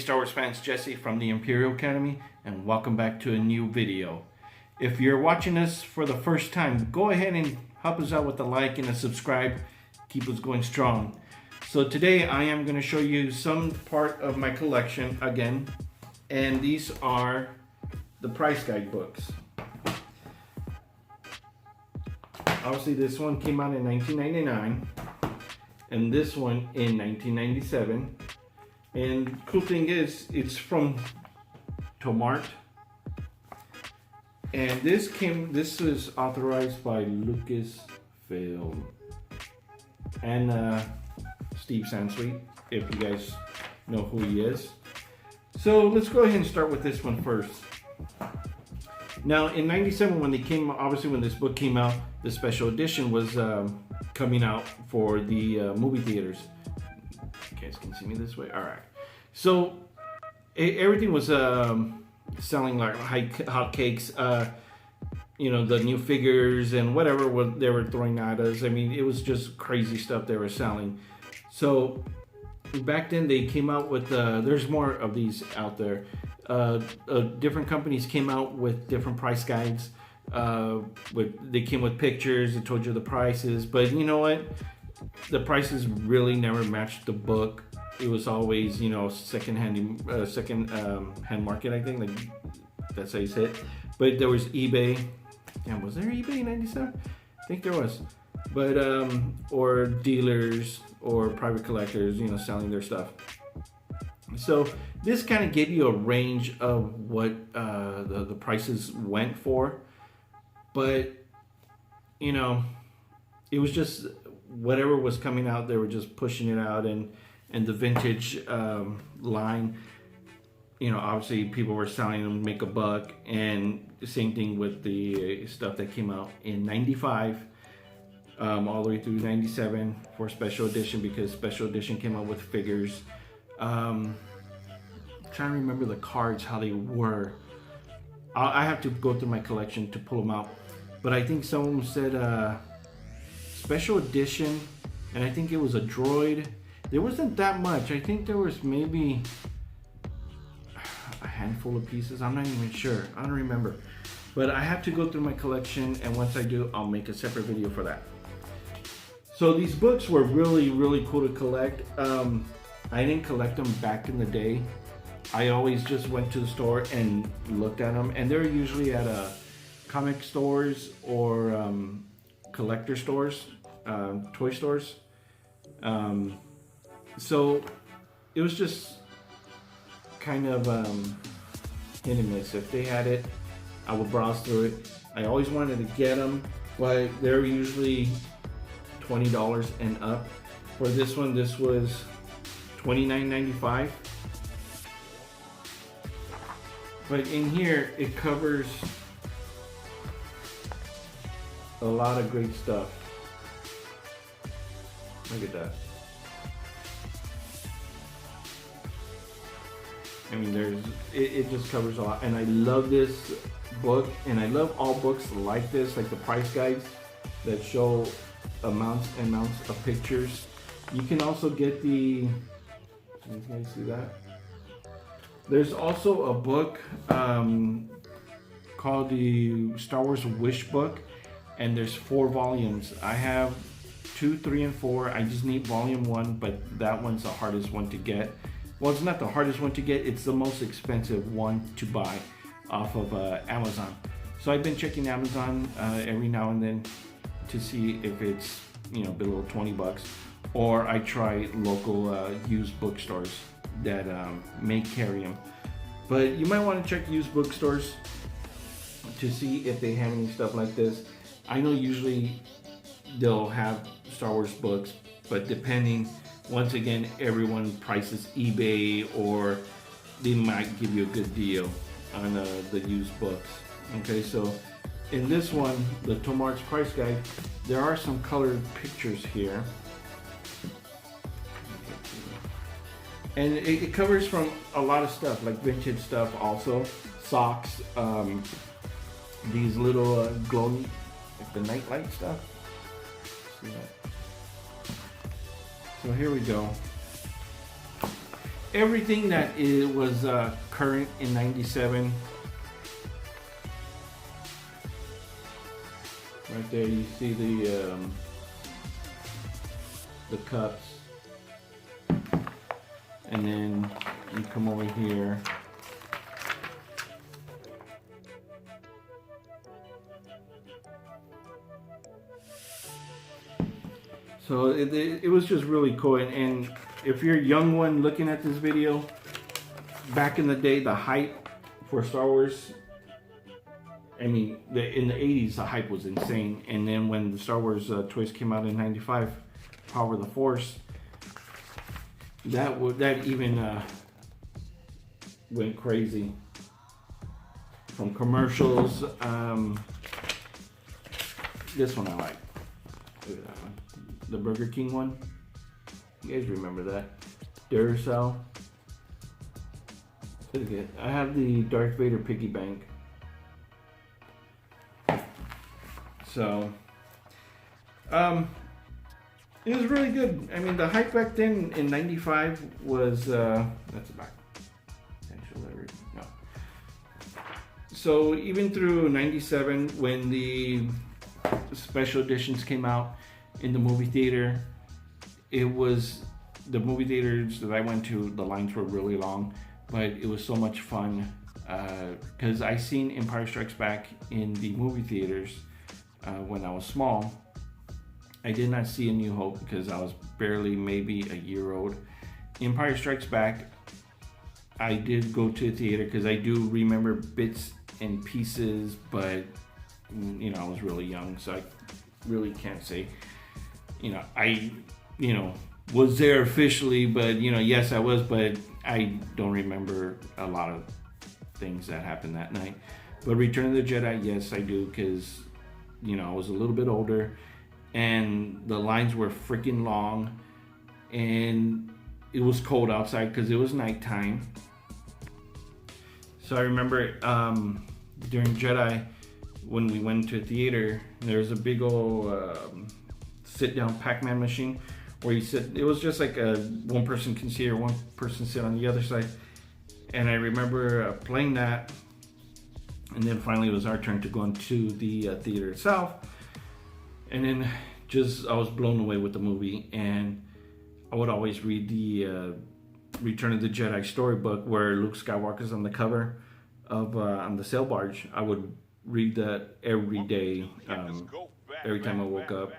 Star Wars fans, Jesse from the Imperial Academy, and welcome back to a new video. If you're watching us for the first time, go ahead and help us out with a like and a subscribe. Keep us going strong. So today I am going to show you some part of my collection again, and these are the price guide books. Obviously this one came out in 1999 and this one in 1997. And cool thing is, it's from Tomart, and this was authorized by Lucasfilm and Steve Sansweet, if you guys know who he is. So let's go ahead and start with this one first. Now in 97, when they came, obviously when this book came out, the special edition was coming out for the movie theaters. You guys can see me this way? All right. So everything was selling like hot cakes. You know, the new figures and whatever they were throwing at us. I mean, it was just crazy stuff they were selling. So back then they came out with, there's more of these out there. Different companies came out with different price guides. They came with pictures, it told you the prices, but you know what? The prices really never matched the book. It was always, you know, second-hand market, I think. Like, that's how you say it. But there was eBay. Damn, was there eBay in 97? I think there was. But, or dealers or private collectors, you know, selling their stuff. So this kind of gave you a range of what the prices went for. But, you know, it was just whatever was coming out, they were just pushing it out. And the vintage line, you know, obviously people were selling them to make a buck. And the same thing with the stuff that came out in 95 all the way through 97 for special edition, because special edition came out with figures. I'm trying to remember the cards, how they were. I have to go through my collection to pull them out. But I think someone said special edition, and I think it was a droid. There wasn't that much. I think there was maybe a handful of pieces. I'm not even sure. I don't remember. But I have to go through my collection, and once I do, I'll make a separate video for that. So these books were really, really cool to collect. I didn't collect them back in the day. I always just went to the store and looked at them, and they're usually at comic stores or collector stores, toy stores. So it was just kind of hit and miss. If they had it, I would browse through it. I always wanted to get them, but they're usually $20 and up. For this one, this was $29.95. But in here, it covers a lot of great stuff. Look at that. I mean, it just covers a lot. And I love this book, and I love all books like this, like the price guides that show amounts and amounts of pictures. You can also get the, can you guys see that? There's also a book called the Star Wars Wish Book, and there's 4 volumes. I have 2, 3, and 4. I just need volume 1, but that one's the hardest one to get. Well, it's not the hardest one to get, it's the most expensive one to buy off of Amazon. So I've been checking Amazon every now and then to see if it's, you know, below 20 bucks. Or I try local used bookstores that may carry them. But you might want to check used bookstores to see if they have any stuff like this. I know usually they'll have Star Wars books, but depending, once again, everyone prices eBay, or they might give you a good deal on the used books. Okay, so in this one, the Tomart's price guide, there are some colored pictures here. And it covers from a lot of stuff, like vintage stuff also. Socks, these little glowing, like the nightlight stuff. See that? So here we go. everything that was current in '97. Right there, you see the cups, and then you come over here. So it was just really cool. And if you're a young one looking at this video, back in the day, the hype for Star Wars, I mean, in the 80s, the hype was insane. And then when the Star Wars toys came out in '95, Power of the Force, that even went crazy. From commercials, this one I like. Look at that one. The Burger King one. You guys remember that? Duracell. Look at it. I have the Darth Vader piggy bank. So, it was really good. I mean, the hype back then in '95 was, that's a back. No. So even through '97, when the special editions came out in the movie theater, it was, the movie theaters that I went to, the lines were really long, but it was so much fun, because I seen Empire Strikes Back in the movie theaters when I was small. I did not see A New Hope because I was barely maybe a year old. Empire Strikes Back, I did go to a theater because I do remember bits and pieces, but you know, I was really young, so I really can't say, you know, I, you know, was there officially, but you know, yes I was, but I don't remember a lot of things that happened that night. But Return of the Jedi, yes I do, because you know, I was a little bit older and the lines were freaking long and it was cold outside because it was nighttime. So I remember during Jedi, when we went to a theater, there was a big old sit-down Pac-Man machine where you sit. It was just like a one person can sit here, one person sit on the other side. And I remember playing that, and then finally it was our turn to go into the theater itself. And then just I was blown away with the movie, and I would always read the Return of the Jedi storybook where Luke Skywalker's on the cover of on the sail barge. I would read that every day, every time I woke up,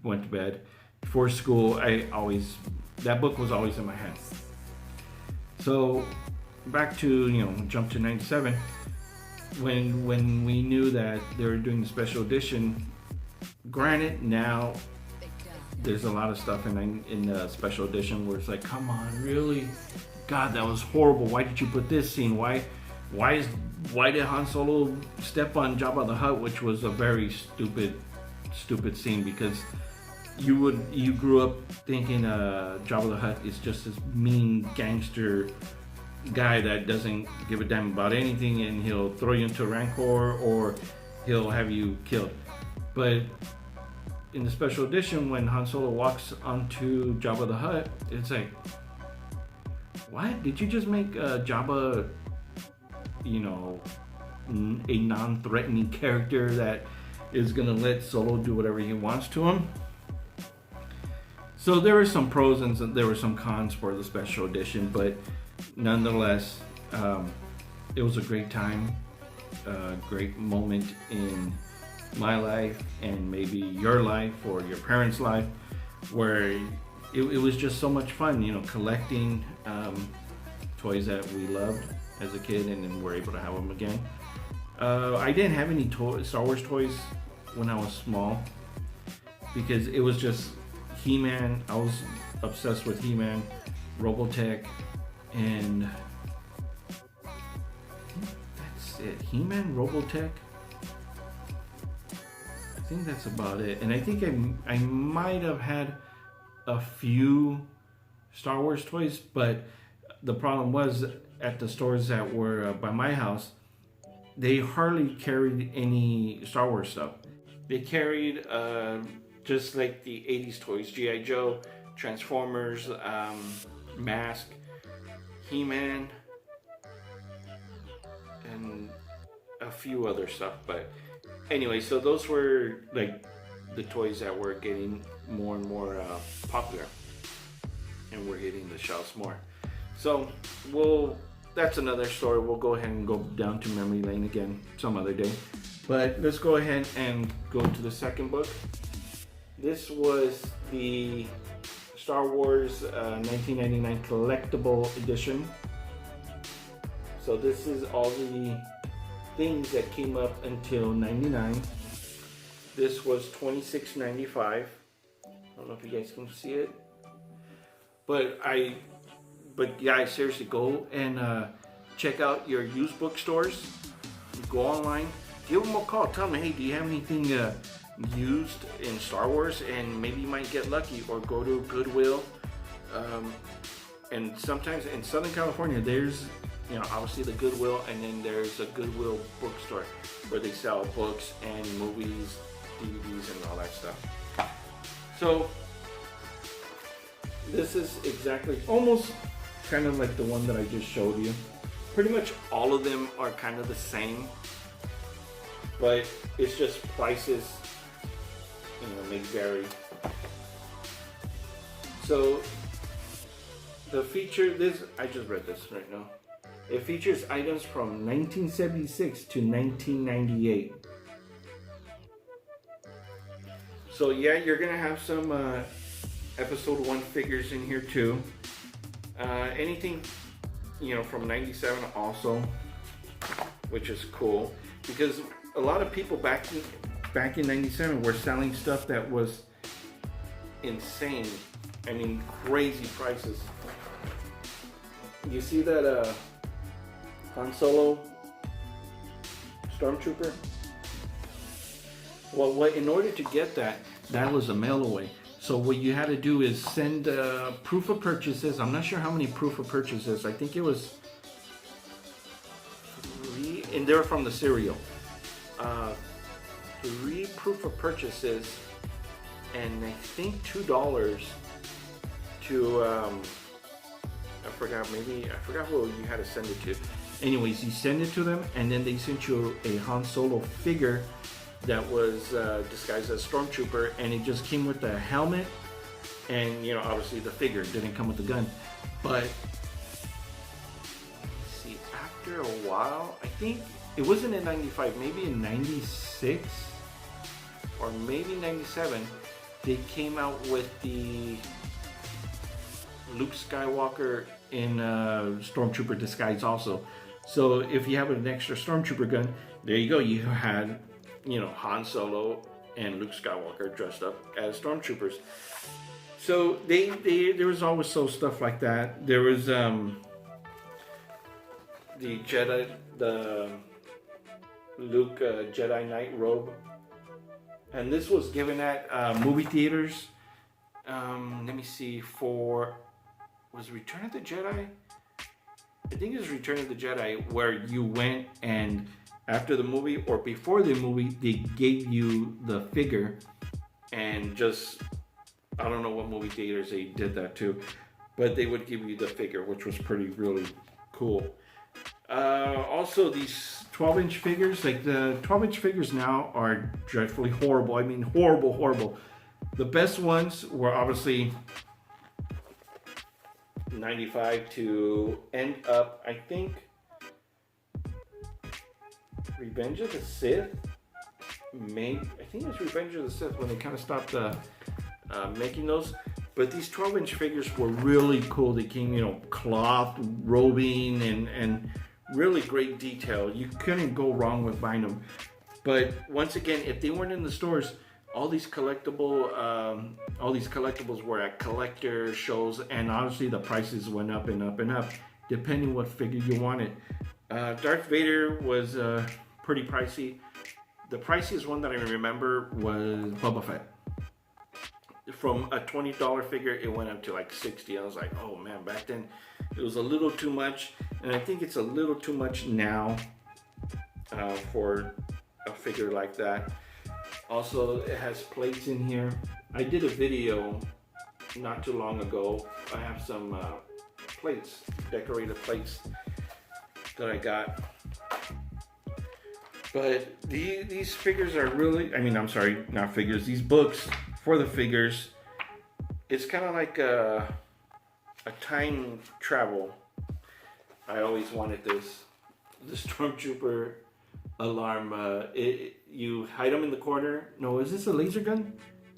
went to bed. Before school, that book was always in my hand. So back to, you know, jump to '97, when we knew that they were doing the special edition. Granted, now there's a lot of stuff in the special edition where it's like, come on, really? God, that was horrible. Why did you put this scene? Why did Han Solo step on Jabba the Hutt, which was a very stupid scene, because you grew up thinking Jabba the Hutt is just this mean gangster guy that doesn't give a damn about anything, and he'll throw you into a Rancor or he'll have you killed. But in the special edition, when Han Solo walks onto Jabba the Hutt, it's like, what? Did you just make Jabba, you know, a non-threatening character that is gonna let Solo do whatever he wants to him? So there were some pros and there were some cons for the special edition, but nonetheless, it was a great time, a great moment in my life and maybe your life or your parents' life, where it was just so much fun, you know, collecting toys that we loved as a kid, and then we're able to have them again. I didn't have any Star Wars toys when I was small because it was just He-Man. I was obsessed with He-Man, Robotech, and that's it. He-Man, Robotech. I think that's about it. And I think I might have had a few Star Wars toys, but the problem was at the stores that were by my house, they hardly carried any Star Wars stuff. They carried just like the 80s toys, G.I. Joe, Transformers, Mask. He-Man, and a few other stuff. But anyway, so those were like the toys that were getting more and more popular, and we're hitting the shelves more. So that's another story. We'll go ahead and go down to memory lane again some other day. But let's go ahead and go to the second book. This was the Star Wars 1999 collectible edition. So this is all the things that came up until 99. This was $26.95. I don't know if you guys can see it, but yeah, seriously, go and check out your used bookstores. Go online, give them a call, tell them, hey, do you have anything used in Star Wars? And maybe you might get lucky. Or go to Goodwill. And sometimes in Southern California, there's, obviously the Goodwill, and then there's a Goodwill bookstore where they sell books and movies, DVDs, and all that stuff. So this is exactly, almost kind of like the one that I just showed you. Pretty much all of them are kind of the same, but it's just prices, may vary. So the feature, I just read this right now. It features items from 1976 to 1998. So yeah, you're gonna have some episode 1 figures in here too. Anything, from 97 also, which is cool, because a lot of people back in 97 were selling stuff that was insane. I mean, crazy prices. You see that Han Solo Stormtrooper? Well, in order to get that was a mail away. So what you had to do is send proof of purchases. I'm not sure how many proof of purchases. I think it was 3, and they're from the cereal. 3 proof of purchases, and I think $2 to I forgot who you had to send it to. Anyways, you send it to them, and then they sent you a Han Solo figure that was disguised as Stormtrooper, and it just came with the helmet, and obviously the figure didn't come with the gun. But see, after a while, I think it wasn't in 95, maybe in 96 or maybe 97, they came out with the Luke Skywalker in Stormtrooper disguise also. So if you have an extra Stormtrooper gun, there you go. You had, Han Solo and Luke Skywalker dressed up as Stormtroopers. So there was always stuff like that. There was the Luke Jedi Knight robe, and this was given at movie theaters. Let me see, was Return of the Jedi? I think it was Return of the Jedi, where you went and after the movie or before the movie, they gave you the figure, and just, I don't know what movie theaters they did that to, but they would give you the figure, which was really cool. Also, these 12-inch figures, like the 12-inch figures now are dreadfully horrible. I mean, horrible. The best ones were obviously 95 to end up, I think, Revenge of the Sith. I think it was Revenge of the Sith when they kind of stopped making those. But these 12-inch figures were really cool. They came, cloth, robing, and really great detail. You couldn't go wrong with buying them. But once again, if they weren't in the stores, all these collectibles were at collector shows, and obviously the prices went up and up and up, depending what figure you wanted. Darth Vader was pretty pricey. The priciest one that I remember was Boba Fett. From a $20 figure, it went up to like $60. I was like, oh man, back then it was a little too much, and I think it's a little too much now for a figure like that. Also, it has plates in here. I did a video not too long ago. I have some plates decorative plates that I got. But these figures are really, I'm sorry, not figures, these books for the figures, it's kind of like a time travel. I always wanted this. The Stormtrooper alarm, you hide them in the corner. No, is this a laser gun?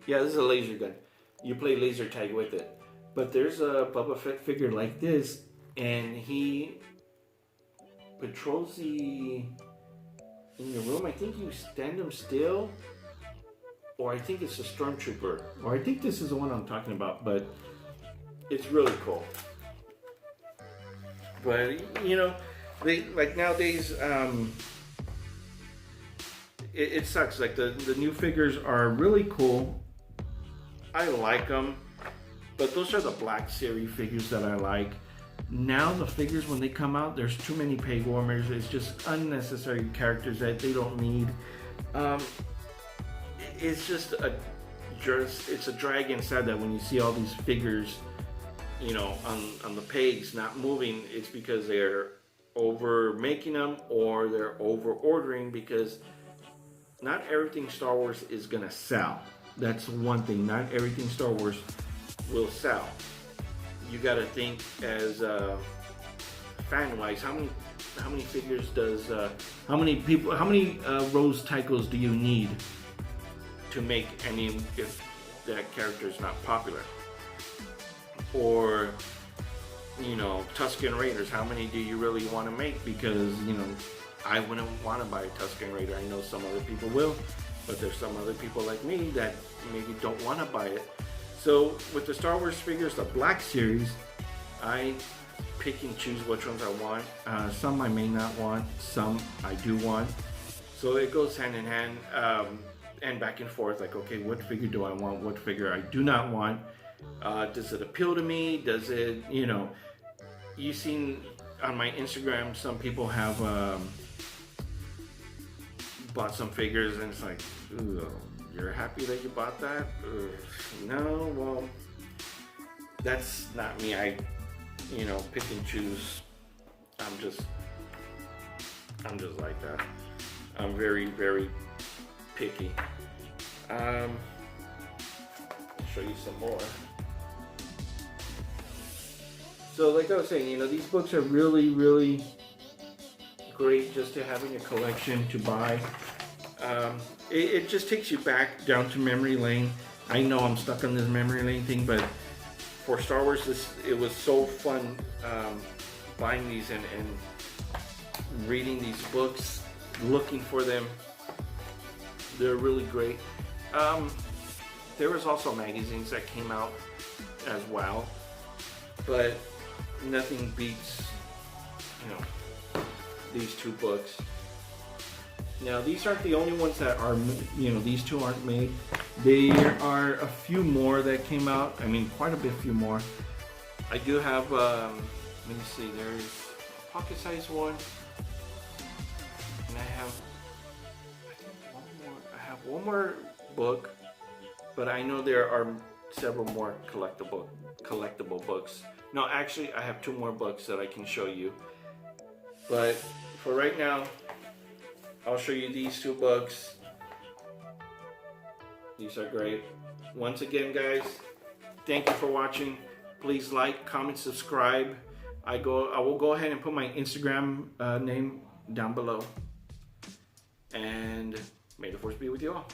Yeah, this is a laser gun. You play laser tag with it. But there's a Boba Fett figure like this, and he patrols in the room. I think you stand him still, or I think it's a Stormtrooper, or I think this is the one I'm talking about, but it's really cool. But, they, like nowadays, it sucks. Like the new figures are really cool. I like them, but those are the Black Series figures that I like. Now the figures, when they come out, there's too many peg warmers. It's just unnecessary characters that they don't need. It's just it's a drag inside that when you see all these figures, on the pegs not moving, it's because they're over making them or they're over ordering, because not everything Star Wars is gonna sell. That's one thing. Not everything Star Wars will sell. You got to think as fan-wise. How many figures does? How many Rose Tychos do you need to make any if that character is not popular? Or Tusken Raiders. How many do you really want to make? Because I wouldn't want to buy a Tusken Raider. I know some other people will, but there's some other people like me that maybe don't want to buy it. So with the Star Wars figures, the Black Series, I pick and choose which ones I want. Some I may not want, some I do want. So it goes hand in hand and back and forth. Like, okay, what figure do I want? What figure I do not want? Does it appeal to me? Does it, you've seen on my Instagram, some people have bought some figures and it's like, ooh, you're happy that you bought that? No, well, that's not me. I, pick and choose. I'm just like that. I'm very, very picky. I'll show you some more. So like I was saying, these books are really, really great just to have in your collection, to buy. It just takes you back down to memory lane. I know I'm stuck on this memory lane thing, but for Star Wars, it was so fun buying these and reading these books, looking for them. They're really great. There was also magazines that came out as well, but nothing beats, these two books. Now, these aren't the only ones that are, these two aren't made. There are a few more that came out. Quite a few more. I do have, let me see, there's a pocket-sized one. And I have one more book, but I know there are several more collectible books. No, actually, I have two more books that I can show you. But for right now, I'll show you these two books. These are great. Once again, guys, thank you for watching. Please like, comment, subscribe. I will go ahead and put my Instagram name down below. And may the force be with you all.